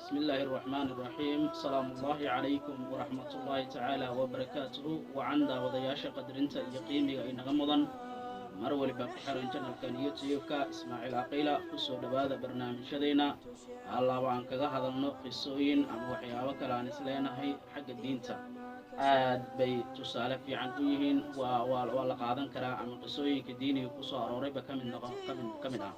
بسم الله الرحمن الرحيم سلام الله عليكم ورحمة الله تعالى وبركاته وعند وضياشة قدرنتا يقيمي إن غمضا مرولي بحر جنال كان يوتيوبك إسماعيل عقيلة قصو دبادة برنامج شدينا الله وعن كذا هذا النقص السوين أم وحياوك لا نسلينا هي حق الدينتا aad bay tusaale fiican u yihiin waa la qaadan karaa ama qisooyinka diiniga ku soo aroorayba ka mid ah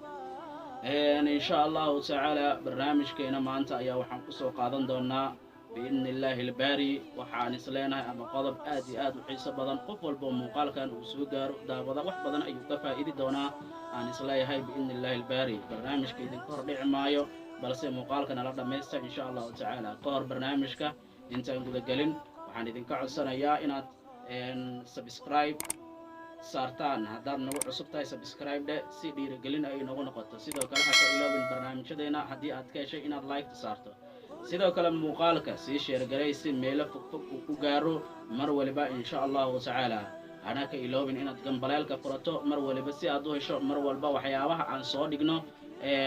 insha allahu tacaala barnaamijkeena maanta ayaa waxaan kusoo qaadan doonaa biidni illaahi albaari waxaan isleenahay ama qodob aad iyo aad u xiiso badan qof walba muuqaalkan uu soo gaaro daawada wax badan ayuu ka faa'idi doonaa aan isleeyahay biidni illaahi albaari barnaamijka idinka hor dhici maayo balse muuqaalka nala dhammaysta insha allahu tacaala ka hor barnaamijka intaan gudagelin waxaan idinka codsanayaa inaad subscribe saartaan haddaad nagu cusub tahay subscribe dhe si dhiirigelin ay nagu noqoto sidoo kale ha ka iloobin barnaamijyadeena haddii aad ka heshay inaad like saarto sidoo kale muuqaalka sii sheergalay si meelo fogfog uu ku gaaro mar waliba insha allahu tacaala hana ka iloobin inaad gambaleelka furato mar waliba si aad u hesho mar walba waxyaabaha aan soo dhigno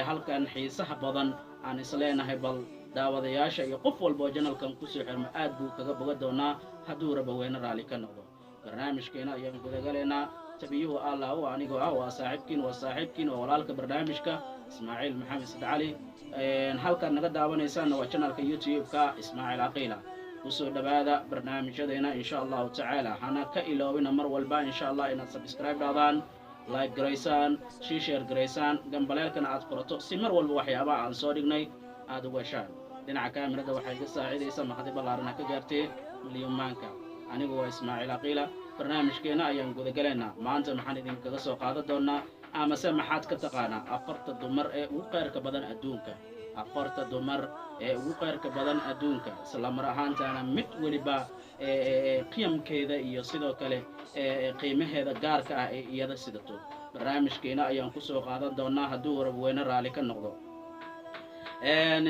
halkan xiisaha badan aan isleenahay bal daawadayaasha iyo qof walba oo janalkan kusoo xirma aad buu kaga boga doonaa hadduu raba weyne raali ka noqdo barnaamijkeena ayaan gudagalaynaa tabiyuhu allah oo anigoo ah waa saaxiibkiin oo walaalka barnaamijka ismaaciil maxamed sad cali halkaad naga daawanaysaanna waa janalka youtube-ka ismaaciil caqiila kusoo dhawaada barnaamijyadeena insha allahu tacaala hana ka iloobina mar walba insha allah inaad subscribe dhaadaan like garaysaan share garaysaan gambaleelkana aad furato si mar walba waxyaabaha aan soo dhignay aad uga heshaan dhinaca kaamirada waxay ka saacidaysaa mahadi ballaarana ka gaartee milyumaanka anigu waa ismaaciil caqiila barnaamijkeena ayaan gudagalaynaa maanta maxaan idinkaga soo qaadan doonaa amase maxaad ka taqaanaa afarta dumar ee ugu qayrka badan adduunka isla mar ahaantaana mid weliba qiyamkeeda iyo sidoo kale qiimaheeda gaarka ah ee iyada sidato barnaamijkeena ayaan kusoo qaadan doonaa hadduu rabweyne raali ka noqdo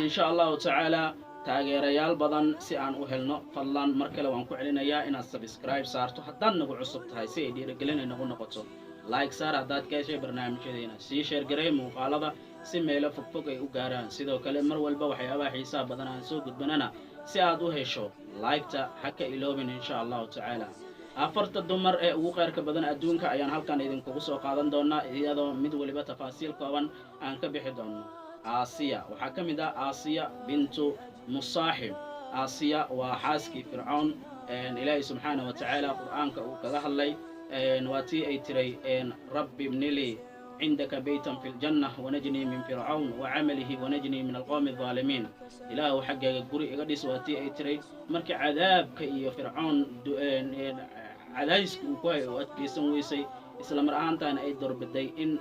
insha allahu tacaala taageerayaal badan si aan u helno fadlan mar kale waan ku celinayaa inaad subscribe saarto haddaad nagu cusub tahay si ay dhiirigelin ay nagu noqoto like saar haddaad ka heshay barnaamijyadeena sii sheergaray muuqaalada si meelo fogfog ay u gaaraan sidoo kale mar walba waxyaabaha xiisaha badan aan soo gudbanana si aad u hesho like-ta ha ka iloobin insha allahu tacaala afarta dumar ee ugu qayrka badan adduunka ayaan halkan idinkugu soo qaadan doonaa iyadoo mid waliba tafaasiil kooban aan ka bixi doono aasiya waxaa ka mid ah aasiya bintu musaaxib aasiya waa xaaskii fircoon ilaahay subxaana wa tacaala qur'aanka uu kaga hadlay waa tii ay tiray rabbi ibnili cindaka baytan fi ljanna wanajnii min fircawn wacamalihi wanajnii min alqowmi alظaalimiin ilaahu xaggeega guri iga dhis waa tii ay tiray markii cadaabka iyo fircoon cadaadiska uu ku hay oo adkaysan weysay isla mar ahaantaana ay dorbiday in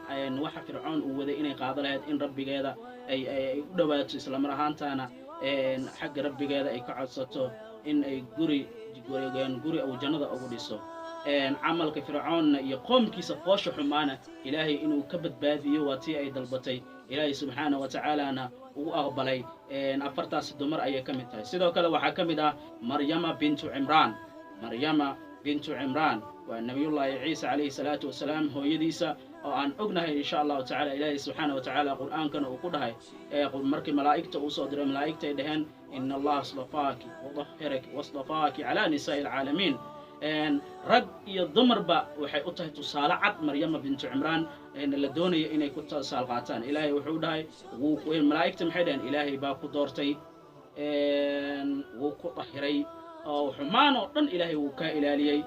waxa fircoon uu waday inay qaado lahayd in rabbigeeda ay u dhowaato isla mar ahaantaana xagga rabbigeeda ay ka codsato in ay guri uu jannada ugu dhiso camalka fircoonna iyo qoomkiisa foosha xumaana ilaahay inuu ka badbaadiyo waa tii ay dalbatay ilaahay subxaana wa tacaalana ugu aqbalay afartaas dumar ayay ka mid tahay sidoo kale waxaa ka mid ah maryama bintu cimraan waa nabiyullaahi ciisa calayhi salaatu wasalaam hooyadiisa oo aan ognahay insha allahu tacala ilaahay subxaana wa tacaala qur'aankana uu ku dhahay markii malaa'igta uu soo diray malaa'igta ay dhaheen ina allaha astafaaki wadahiraki wastafaaki calaa nisaa'i alcaalamiin rag iyo dumarba waxay u tahay tusaale cad maryama bintu cimraan la doonaya inay ku tusaal qaataan ilaahay wuxuu dhahay malaa'igta maxay dhaheen ilaahay baa ku doortay wuu ku dahiray oo xumaan oo dhan ilaahay wuu kaa ilaaliyey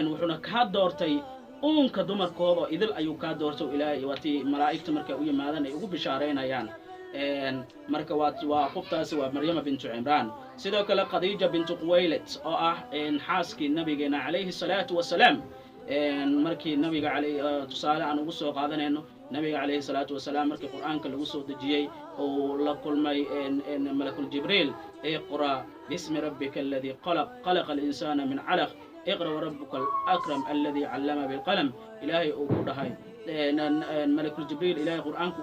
wuxuuna kaa doortay uunka dumarkooda idil ayuu kaa doortay ilaahay waatii malaa'igta markay u yimaadaan ay ugu bishaaraynayaan marka waa qoftaasi waa maryama bintu cimraan sidoo kale khadiija bintu quwaylet oo ah xaaskii nabigeena calayhi salaatu wasalaam markii nabiga tusaale aan ugu soo qaadanayno nabiga calayhi salaatu wasalaam markii qur'aanka lagu soo dejiyey oo la kulmay malakul jibriil iqra bismi rabbika alladii khalaqa alinsaana min calaq iqra warabbuka alakram alladii callama bilqalam ilaahay uu ku dhahay malakul jibriil ilaahay qur'aanku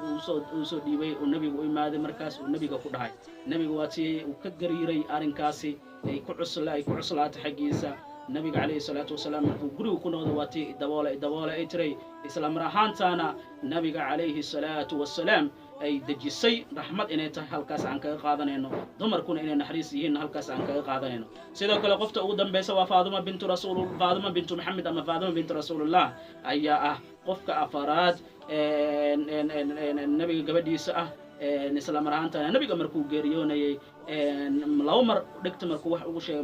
uu soo dhiibay oo nabigu u imaaday markaas uu nabiga ku dhahay nabigu waa tii uu ka gariiray arrinkaasi ay ku cuslaatay xaggiisa nabiga calayhi salaatu wasalaam markuu gurigu ku noqdo waa tii daboole ay tiray isla mar ahaantaana nabiga calayhi salaatu wasalaam ay dejisay raxmad inay tahay halkaas aan kaga qaadanayno dumarkuna inay naxariis yihiin halkaas aan kaga qaadanayno sidoo kale qofta ugu dambaysa waa faaduma bintu maxamed ama faaduma bintu rasuulullah ayaa ah qofka afaraad nabiga gabadhiisa ah isla mar ahaantana nabiga markuu geeriyoonayay laba mar dhigta markuu wax ugu sheegay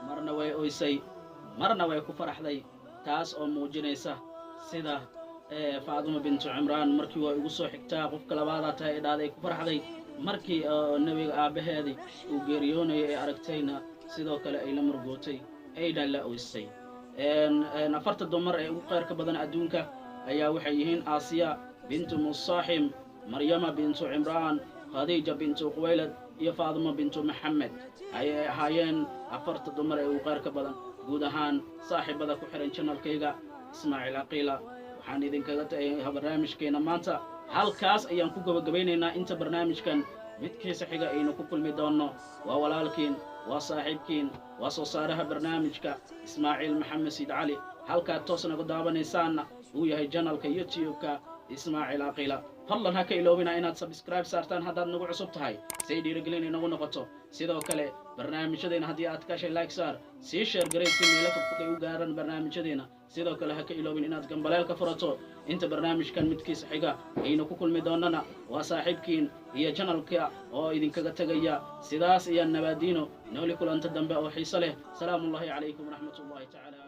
marna way oysay marna way ku faraxday taas oo muujinaysa sida faaduma bintu cimraan markii waa ugu soo xigtaa qofka labaadaa tahay ee dhaaday ku faraxday markii nabiga aabaheedii uu geeriyoonayay ee aragtayna sidoo kale ay la murgootay ayna la oysay afarta dumar ee ugu qayrka badan adduunka ayaa waxay yihiin aasiya bintu musaaxim maryama bintu cimraan khadiija bintu quwaylad iyo faaduma bintu maxamed ayay ahaayeen afarta dumar ee ugu qayrka badan guud ahaan saaxiibada ku xiran channelkayga ismaaciil caqiila waxaan idinkaga tahay barnaamijkeena maanta halkaas ayaan ku gabagabaynaynaa inta barnaamijkan midkiisa xiga aynu ku kulmi doonno waa walaalkiin waa saaxiibkiin waa soo saaraha barnaamijka ismaaciil maxamed siid cali halkaad toos naga daawanaysaanna uu yahay channelka youtube-ka ismaaciil caqiila fadlan ha ka iloobina inaad subscribe saartaan haddaad nagu cusub tahay si ay dhiirigelin inagu noqoto sidoo kale barnaamijyadeena haddii aad ka heshay like saar sii share garay si meelo fogfog ay u gaaraan barnaamijyadeena sidoo kale ha ka iloobin inaad gambaleelka furato inta barnaamijkan midkiisa xiga aynu ku kulmi doonana waa saaxiibkiin iyo channelka oo idinkaga tegaya sidaas iyo nabaadiino nooli kulanta dambe oo xiiso leh salaamullahi calaykum waraxmatullahi tacaala